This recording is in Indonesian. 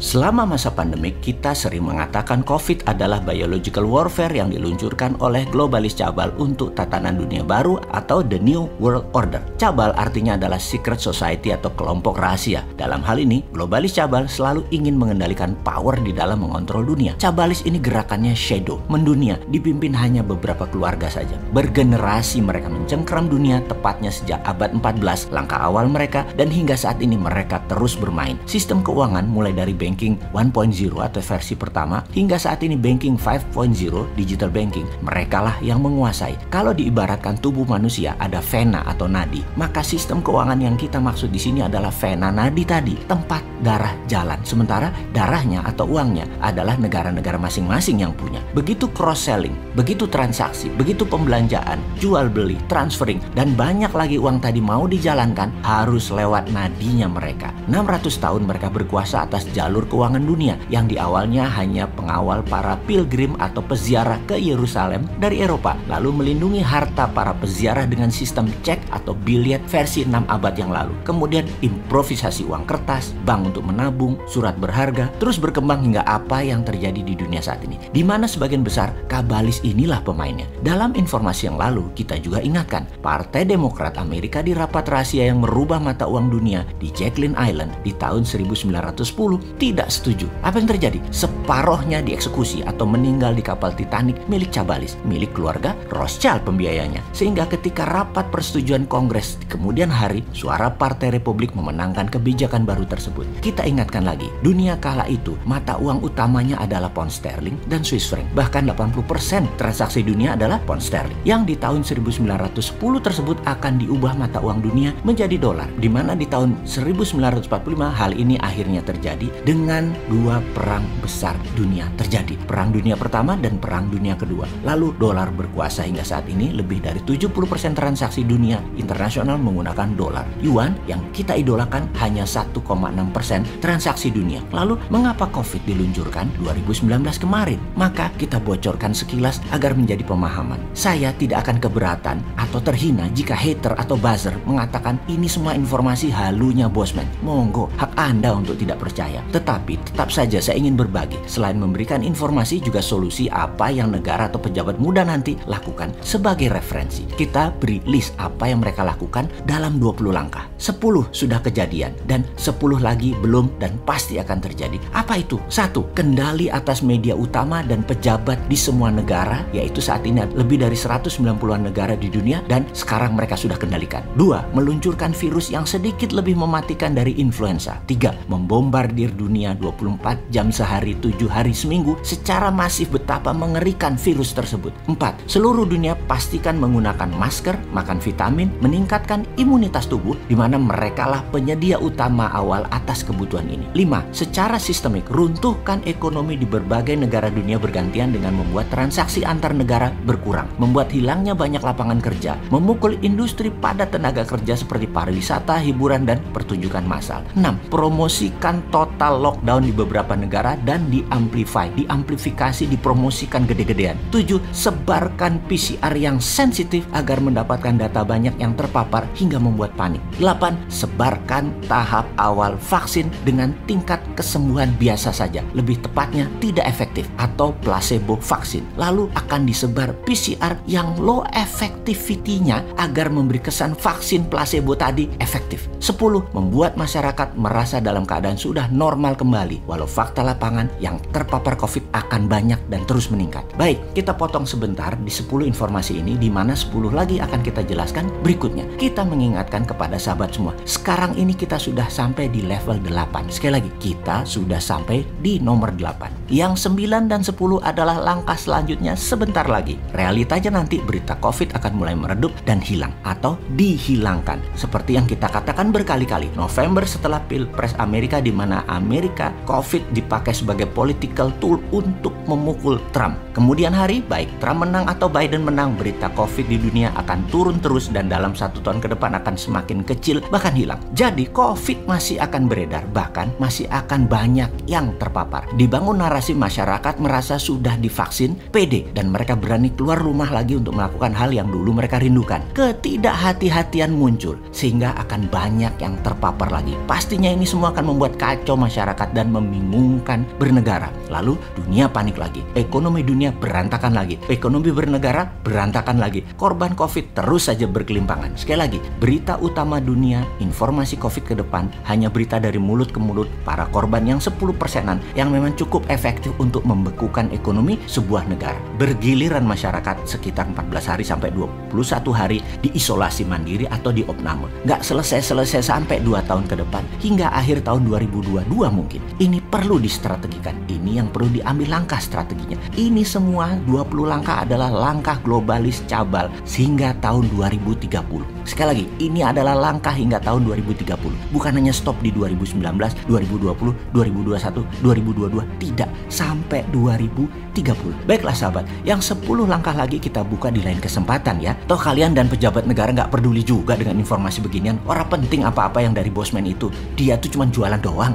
Selama masa pandemik, kita sering mengatakan COVID adalah biological warfare yang diluncurkan oleh globalis cabal untuk tatanan dunia baru atau The New World Order. Cabal artinya adalah secret society atau kelompok rahasia. Dalam hal ini, globalis cabal selalu ingin mengendalikan power di dalam mengontrol dunia. Cabalis ini gerakannya shadow, mendunia, dipimpin hanya beberapa keluarga saja. Bergenerasi mereka mencengkram dunia tepatnya sejak abad 14, langkah awal mereka, dan hingga saat ini mereka terus bermain. Sistem keuangan mulai dari banking 1.0 atau versi pertama hingga saat ini banking 5.0 digital banking, merekalah yang menguasai. Kalau diibaratkan tubuh manusia ada vena atau nadi, maka sistem keuangan yang kita maksud di sini adalah vena nadi tadi, tempat darah jalan. Sementara darahnya atau uangnya adalah negara-negara masing-masing yang punya. Begitu cross selling, begitu transaksi, begitu pembelanjaan, jual beli, transferring, dan banyak lagi uang tadi mau dijalankan harus lewat nadinya mereka. 600 tahun mereka berkuasa atas jalur keuangan dunia yang di awalnya hanya pengawal para pilgrim atau peziarah ke Yerusalem dari Eropa, lalu melindungi harta para peziarah dengan sistem cek atau biliet versi 6 abad yang lalu. Kemudian improvisasi uang kertas, bank untuk menabung, surat berharga, terus berkembang hingga apa yang terjadi di dunia saat ini, di mana sebagian besar kabalis inilah pemainnya. Dalam informasi yang lalu, kita juga ingatkan, Partai Demokrat Amerika di rapat rahasia yang merubah mata uang dunia di Jacqueline Island di tahun 1910 tidak setuju. Apa yang terjadi? Separohnya dieksekusi atau meninggal di kapal Titanic milik cabalis, milik keluarga Rothschild pembiayanya. Sehingga ketika rapat persetujuan Kongres di kemudian hari, suara Partai Republik memenangkan kebijakan baru tersebut. Kita ingatkan lagi, dunia kala itu mata uang utamanya adalah pound sterling dan Swiss franc. Bahkan 80% transaksi dunia adalah pound sterling. Yang di tahun 1910 tersebut akan diubah mata uang dunia menjadi dolar, di mana di tahun 1945 hal ini akhirnya terjadi dengan dua perang besar dunia terjadi. Perang Dunia Pertama dan Perang Dunia Kedua. Lalu dolar berkuasa hingga saat ini, lebih dari 70% transaksi dunia internasional menggunakan dolar. Yuan yang kita idolakan hanya 1,6% transaksi dunia. Lalu mengapa COVID diluncurkan 2019 kemarin? Maka kita bocorkan sekilas agar menjadi pemahaman. Saya tidak akan keberatan atau terhina jika hater atau buzzer mengatakan ini semua informasi halunya Bosman. Monggo, hak Anda untuk tidak percaya. Tetapi tetap saja saya ingin berbagi. Selain memberikan informasi, juga solusi apa yang negara atau pejabat muda nanti lakukan sebagai referensi. Kita beri list apa yang mereka lakukan dalam 20 langkah. 10 sudah kejadian dan 10 lagi belum dan pasti akan terjadi. Apa itu? 1. Kendali atas media utama dan pejabat di semua negara, yaitu saat ini lebih dari 190-an negara di dunia dan sekarang mereka sudah kendalikan. 2. Meluncurkan virus yang sedikit lebih mematikan dari influenza. 3. Membombardir dunia 24 jam sehari, 7 hari seminggu secara masif betapa mengerikan virus tersebut. 4. Seluruh dunia pastikan menggunakan masker, makan vitamin, meningkatkan imunitas tubuh, di mana merekalah penyedia utama awal atas kebutuhan ini. 5. Secara sistemik runtuhkan ekonomi di berbagai negara dunia bergantian dengan membuat transaksi antar negara berkurang, membuat hilangnya banyak lapangan kerja, memukul industri padat tenaga kerja seperti pariwisata, hiburan, dan pertunjukan massal. 6. Promosikan total lockdown di beberapa negara dan diamplifikasi, dipromosikan gede-gedean. 7. Sebarkan PCR yang sensitif agar mendapatkan data banyak yang terpapar hingga membuat panik. 8. Sebarkan tahap awal vaksin dengan tingkat kesembuhan biasa saja, lebih tepatnya tidak efektif atau placebo vaksin. Lalu akan disebar PCR yang low effectivity-nya agar memberi kesan vaksin placebo tadi efektif. 10. Membuat masyarakat merasa dalam keadaan sudah normal kembali, walau fakta lapangan yang terpapar COVID akan banyak dan terus meningkat. Baik, kita potong sebentar di 10 informasi ini, di mana 10 lagi akan kita jelaskan berikutnya. Kita mengingatkan kepada sahabat semua, sekarang ini kita sudah sampai di level 8. Sekali lagi, kita sudah sampai di nomor 8. Yang 9 dan 10 adalah langkah selanjutnya sebentar lagi. Realitanya nanti berita COVID akan mulai meredup dan hilang atau dihilangkan. Seperti yang kita katakan berkali-kali, November setelah Pilpres Amerika, di mana Amerika COVID dipakai sebagai political tool untuk memukul Trump. Kemudian hari, baik Trump menang atau Biden menang, berita COVID di dunia akan turun terus dan dalam 1 tahun ke depan akan semakin kecil bahkan hilang. Jadi COVID masih akan beredar, bahkan masih akan banyak yang terpapar. Dibangun narasi masyarakat merasa sudah divaksin, pede, dan mereka berani keluar rumah lagi untuk melakukan hal yang dulu mereka rindukan. Ketidakhati-hatian muncul sehingga akan banyak yang terpapar lagi. Pastinya ini semua akan membuat kacau masyarakat masyarakat dan membingungkan bernegara. Lalu dunia panik lagi, ekonomi dunia berantakan lagi, ekonomi bernegara berantakan lagi. Korban COVID terus saja berkelimpangan. Sekali lagi, berita utama dunia, informasi COVID ke depan hanya berita dari mulut ke mulut para korban yang 10%-an yang memang cukup efektif untuk membekukan ekonomi sebuah negara. Bergiliran masyarakat sekitar 14 hari sampai 21 hari diisolasi mandiri atau di opname. Nggak selesai-selesai sampai 2 tahun ke depan, hingga akhir tahun 2022 mungkin. Ini perlu distrategikan. Ini yang perlu diambil langkah strateginya. Ini semua 20 langkah adalah langkah globalis cabal sehingga tahun 2030. Sekali lagi, ini adalah langkah hingga tahun 2030. Bukan hanya stop di 2019, 2020, 2021, 2022. Tidak, sampai 2030. Baiklah sahabat, yang 10 langkah lagi kita buka di lain kesempatan ya. Toh kalian dan pejabat negara nggak peduli juga dengan informasi beginian. Orang penting apa-apa yang dari bosman itu. Dia tuh cuma jualan doang.